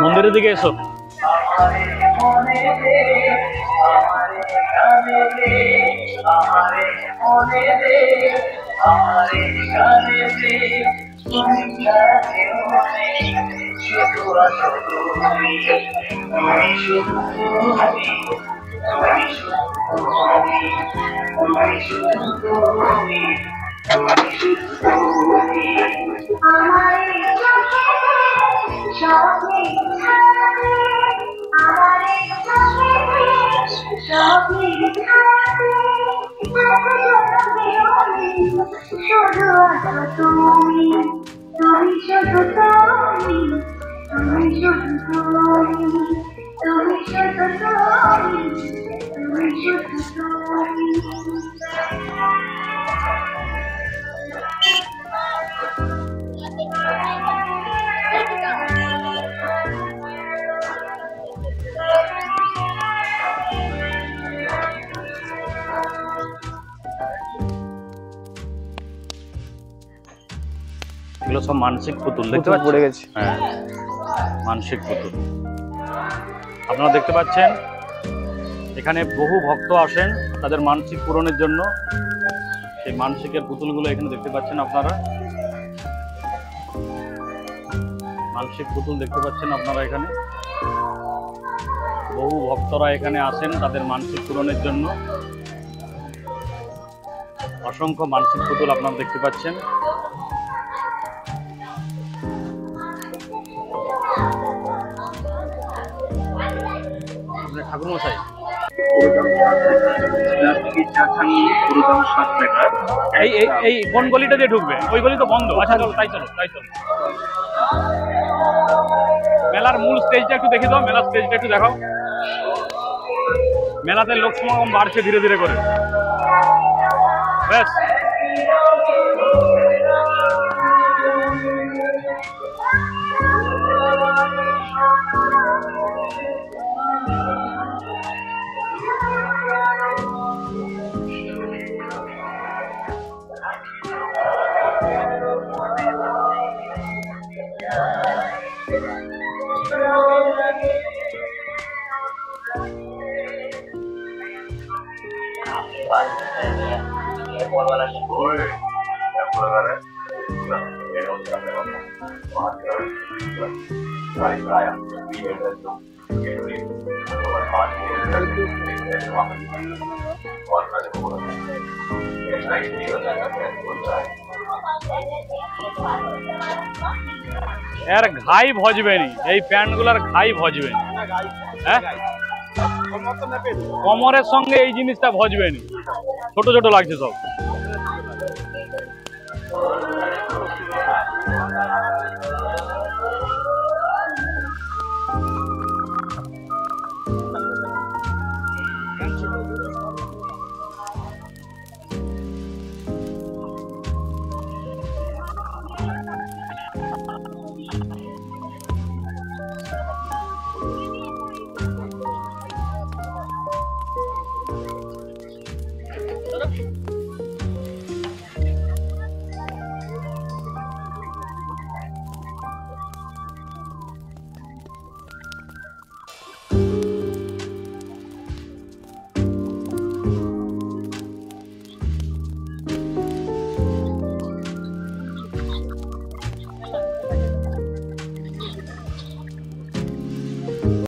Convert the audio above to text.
মন্দিরের দিকে এসো। এগুলো সব মানসিক পুতুল দেখতে পাচ্ছেন? পড়ে গেছে। হ্যাঁ, মানসিক পুতুল আপনারা দেখতে পাচ্ছেন। এখানে বহু ভক্ত আসেন তাদের মানসিক পূরণের জন্য। সেই মানসিকের পুতুলগুলো এখানে দেখতে পাচ্ছেন আপনারা। মানসিক পুতুল দেখতে পাচ্ছেন আপনারা এখানে। বহু ভক্তরা এখানে আসেন তাদের মানসিক পূরণের জন্য। অসংখ্য মানসিক পুতুল আপনারা দেখতে পাচ্ছেন। ঠাকুরমশাই, এই কোন গলিটা দিয়ে ঢুকবে? ওই গলি তো বন্ধ। আচ্ছা চলো, তাই চলো। মেলার মূল স্টেজটা একটু দেখে দাও। মেলার স্টেজটা একটু দেখাও। মেলাতে লোক সমাগম বাড়ছে ধীরে ধীরে করে। ব্যাস, এর ঘাই ভজবেনি, এই প্যান্টগুলার ঘাই ভজবেনি। হ্যাঁ, কমরের সঙ্গে এই জিনিসটা ভজবেনি। ছোট ছোট লাগছে সব।